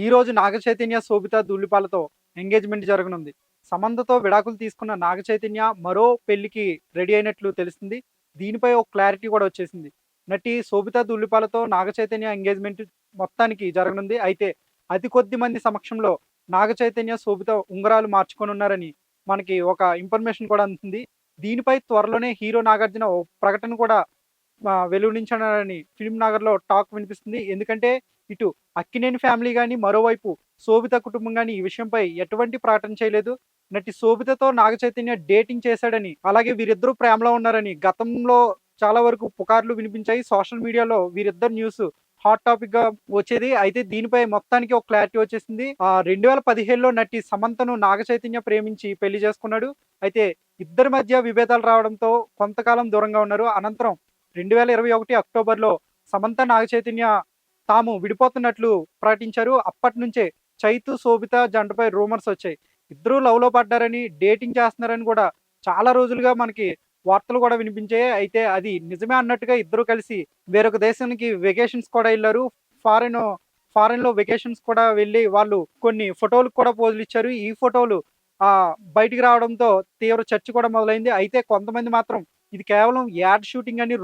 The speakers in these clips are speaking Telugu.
ఈ రోజు నాగ చైతన్య, శోభిత ధూళిపాలతో ఎంగేజ్‌మెంట్ జరగనుంది. సమంతతో విడాకులు తీసుకున్న నాగ చైతన్య మరో పెళ్లికి రెడీ అయినట్లు తెలుస్తుంది. దీనిపై ఒక క్లారిటీ కూడా వచ్చేసింది. నటి శోభిత ధూళిపాలతో నాగ చైతన్య ఎంగేజ్‌మెంట్ మొత్తానికి జరగనుంది. అయితే అతి కొద్ది మంది సమక్షంలో నాగ చైతన్య, శోభిత ఉంగరాలు మార్చుకోనున్నారని మనకి ఒక ఇన్ఫర్మేషన్ కూడా అందుతుంది. దీనిపై త్వరలోనే హీరో నాగార్జున ఓ ప్రకటన కూడా వెలువరించనున్నారని ఫిల్మ్ నగర్‌లో టాక్ వినిపిస్తుంది. ఎందుకంటే ఇటు అక్కినేని ఫ్యామిలీ గాని, మరోవైపు శోభిత కుటుంబం గాని ఈ విషయంపై ఎటువంటి ప్రకటన చేయలేదు. నటి శోభితతో నాగ చైతన్య డేటింగ్ చేశాడని, అలాగే వీరిద్దరూ ప్రేమలో ఉన్నారని గతంలో చాలా వరకు పుకార్లు వినిపించాయి. సోషల్ మీడియాలో వీరిద్దరి న్యూస్ హాట్ టాపిక్‌గా వచ్చేది. అయితే దీనిపై మొత్తానికి ఒక క్లారిటీ వచ్చేసింది. 2017లో నటి సమంతను నాగ చైతన్య ప్రేమించి పెళ్లి చేసుకున్నాడు. అయితే ఇద్దరి మధ్య విభేదాలు రావడంతో కొంతకాలం దూరంగా ఉన్నారు. అనంతరం 2021 అక్టోబర్‌లో సమంత, నాగ చైతన్య తాము విడిపోతున్నట్లు ప్రకటించారు. అప్పటినుంచే చైతు, శోభిత జంటపై రూమర్స్ వచ్చాయి. ఇద్దరూ లవ్‌లో పడ్డారని, డేటింగ్ చేస్తున్నారని కూడా చాలా రోజులుగా మనకి వార్తలు కూడా వినిపించాయి. అయితే అది నిజమే అన్నట్టుగా ఇద్దరు కలిసి వేరొక దేశానికి వెకేషన్స్ కూడా ఎళ్లారు. ఫారెన్ ఫారెన్‌లో వెకేషన్స్ కూడా వెళ్లి వాళ్ళు కొన్ని ఫోటోలకు కూడా పోజులిచ్చారు. ఈ ఫోటోలు బయటికి రావడంతో తీవ్ర చర్చ కూడా మొదలైంది. అయితే కొంతమంది మాత్రం ఇది కేవలం యాడ్ షూటింగ్ అని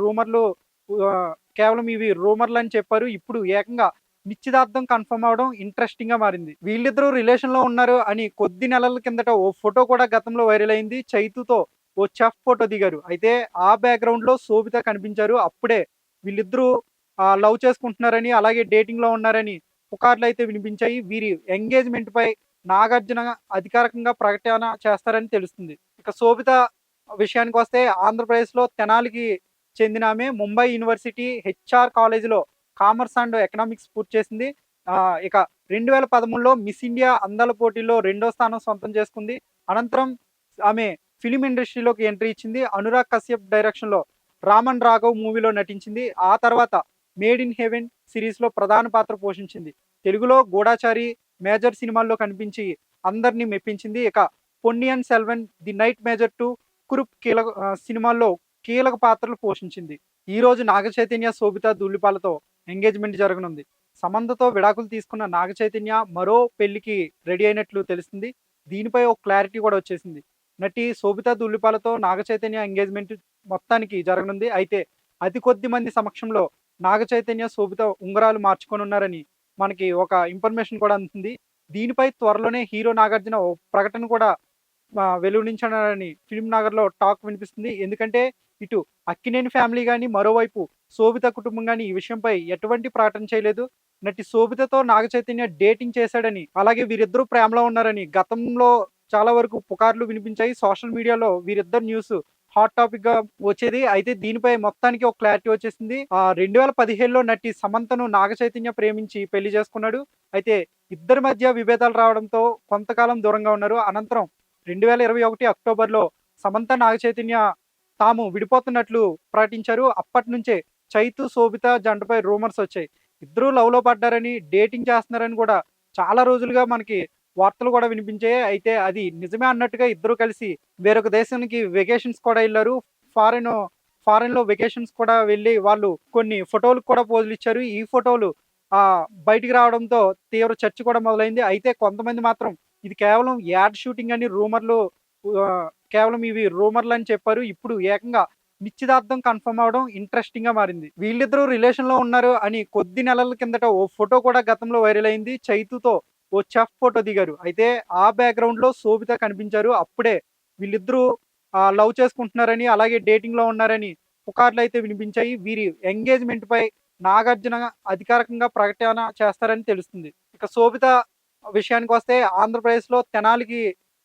కేవలం ఇవి రూమర్‌లని చెప్పారు. ఇప్పుడు ఏకంగా నిశ్చితార్థం కన్ఫర్మ్ అవ్వడం ఇంట్రెస్టింగ్‌గా మారింది. వీళ్ళిద్దరూ రిలేషన్‌లో ఉన్నారు అని కొద్ది నెలల కిందట ఓ ఫోటో కూడా గతంలో వైరల్ అయింది. చైతుతో ఓ చెఫ్ ఫోటో దిగారు. అయితే ఆ బ్యాక్‌గ్రౌండ్‌లో శోభిత కనిపించారు. అప్పుడే వీళ్ళిద్దరూ లవ్ చేసుకుంటున్నారని, అలాగే డేటింగ్‌లో ఉన్నారని పుకార్లయితే వినిపించాయి. వీరి ఎంగేజ్‌మెంట్‌పై నాగార్జున అధికారికంగా ప్రకటన చేస్తారని తెలుస్తుంది. ఇక శోభిత విషయానికొస్తే ఆంధ్రప్రదేశ్‌లో తెనాలికి చెందినామె. ముంబై యూనివర్సిటీ హెచ్ఆర్ కాలేజీలో కామర్స్ అండ్ ఎకనామిక్స్ పూర్తి చేసింది. ఇక 2013లో మిస్ ఇండియా అందాల పోటీలో రెండో స్థానం సొంతం చేసుకుంది. అనంతరం ఆమె ఫిల్మ్ ఇండస్ట్రీలోకి ఎంట్రీ ఇచ్చింది. అనురాగ్ కశ్యప్ డైరెక్షన్‌లో 'రామన్ రాఘవ్' మూవీలో నటించింది. ఆ తర్వాత 'మేడ్ ఇన్ హెవెన్' సిరీస్‌లో ప్రధాన పాత్ర పోషించింది. తెలుగులో 'గూఢచారి', 'మేజర్' సినిమాల్లో కనిపించి అందరిని మెప్పించింది. ఇక 'Ponniyin Selvan', 'the night major 2', 'Kurup' సినిమాల్లో కీలక పాత్రలు పోషించింది. ఈ రోజు నాగ చైతన్య, శోభిత ధూళిపాలతో ఎంగేజ్‌మెంట్ జరగనుంది. సమంతతో విడాకులు తీసుకున్న నాగ చైతన్య మరో పెళ్లికి రెడీ అయినట్లు తెలుస్తుంది. దీనిపై ఒక క్లారిటీ కూడా వచ్చేసింది. నటి శోభిత ధూళిపాలతో నాగ చైతన్య ఎంగేజ్‌మెంట్ మొత్తానికి జరగనుంది. అయితే అతి కొద్ది మంది సమక్షంలో నాగ చైతన్య, శోభిత ఉంగరాలు మార్చుకోనున్నారని మనకి ఒక ఇన్ఫర్మేషన్ కూడా అందుతుంది. దీనిపై త్వరలోనే హీరో నాగార్జున ఓ ప్రకటన కూడా వెలువరించనున్నారని ఫిల్మ్ నగర్‌లో టాక్ వినిపిస్తుంది. ఎందుకంటే ఇటు అక్కినేని ఫ్యామిలీ గాని, మరోవైపు శోభిత కుటుంబం గాని ఈ విషయంపై ఎటువంటి ప్రకటన చేయలేదు. నటి శోభితతో నాగ చైతన్య డేటింగ్ చేశాడని, అలాగే వీరిద్దరూ ప్రేమలో ఉన్నారని గతంలో చాలా వరకు పుకార్లు వినిపించాయి. సోషల్ మీడియాలో వీరిద్దరి న్యూస్ హాట్ టాపిక్‌గా వచ్చేది. అయితే దీనిపై మొత్తానికి ఒక క్లారిటీ వచ్చేసింది. 2017లో నటి సమంతను నాగ చైతన్య ప్రేమించి పెళ్లి చేసుకున్నాడు. అయితే ఇద్దరి మధ్య విభేదాలు రావడంతో కొంతకాలం దూరంగా ఉన్నారు. అనంతరం 2021 అక్టోబర్‌లో సమంత, నాగ చైతన్య తాము విడిపోతున్నట్లు ప్రకటించారు. అప్పటినుంచే చైతు, శోభిత జంటపై రూమర్స్ వచ్చాయి. ఇద్దరూ లవ్‌లో పడ్డారని, డేటింగ్ చేస్తున్నారని కూడా చాలా రోజులుగా మనకి వార్తలు కూడా వినిపించాయి. అయితే అది నిజమే అన్నట్టుగా ఇద్దరు కలిసి వేరొక దేశానికి వెకేషన్స్ కూడా ఎళ్లారు. ఫారెన్ ఫారెన్‌లో వెకేషన్స్ కూడా వెళ్లి వాళ్ళు కొన్ని ఫోటోలకు కూడా పోజులిచ్చారు. ఈ ఫోటోలు బయటికి రావడంతో తీవ్ర చర్చ కూడా మొదలైంది. అయితే కొంతమంది మాత్రం ఇది కేవలం యాడ్ షూటింగ్ అని కేవలం ఇవి రూమర్‌లని చెప్పారు. ఇప్పుడు ఏకంగా నిశ్చితార్థం కన్ఫర్మ్ అవ్వడం ఇంట్రెస్టింగ్‌గా మారింది. వీళ్ళిద్దరూ రిలేషన్‌లో ఉన్నారు అని కొద్ది నెలల కిందట ఓ ఫోటో కూడా గతంలో వైరల్ అయింది. చైతుతో ఓ చెఫ్ ఫోటో దిగారు. అయితే ఆ బ్యాక్‌గ్రౌండ్‌లో శోభిత కనిపించారు. అప్పుడే వీళ్ళిద్దరూ లవ్ చేసుకుంటున్నారని, అలాగే డేటింగ్‌లో ఉన్నారని పుకార్లయితే వినిపించాయి. వీరి ఎంగేజ్‌మెంట్‌పై నాగార్జున అధికారికంగా ప్రకటన చేస్తారని తెలుస్తుంది. ఇక శోభిత విషయానికొస్తే ఆంధ్రప్రదేశ్‌లో తెనాలికి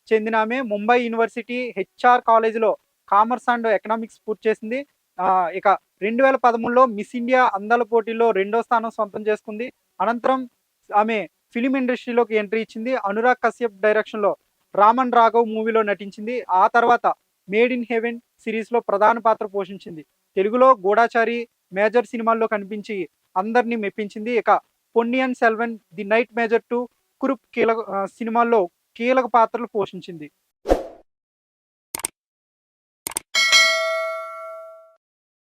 చెందినామె. ముంబై యూనివర్సిటీ హెచ్ఆర్ కాలేజీలో కామర్స్ అండ్ ఎకనామిక్స్ పూర్తి చేసింది. ఇక 2013లో మిస్ ఇండియా అందాల పోటీలో రెండో స్థానం సొంతం చేసుకుంది. అనంతరం ఆమె ఫిల్మ్ ఇండస్ట్రీలోకి ఎంట్రీ ఇచ్చింది. అనురాగ్ కశ్యప్ డైరెక్షన్‌లో 'రామన్ రాఘవ్' మూవీలో నటించింది. ఆ తర్వాత 'మేడ్ ఇన్ హెవెన్' సిరీస్‌లో ప్రధాన పాత్ర పోషించింది. తెలుగులో 'గూఢచారి', 'మేజర్' సినిమాల్లో కనిపించి అందరిని మెప్పించింది. ఇక 'Ponniyin Selvan', 'the night major 2', 'Kurup' సినిమాల్లో కీలక పాత్రలు పోషించింది.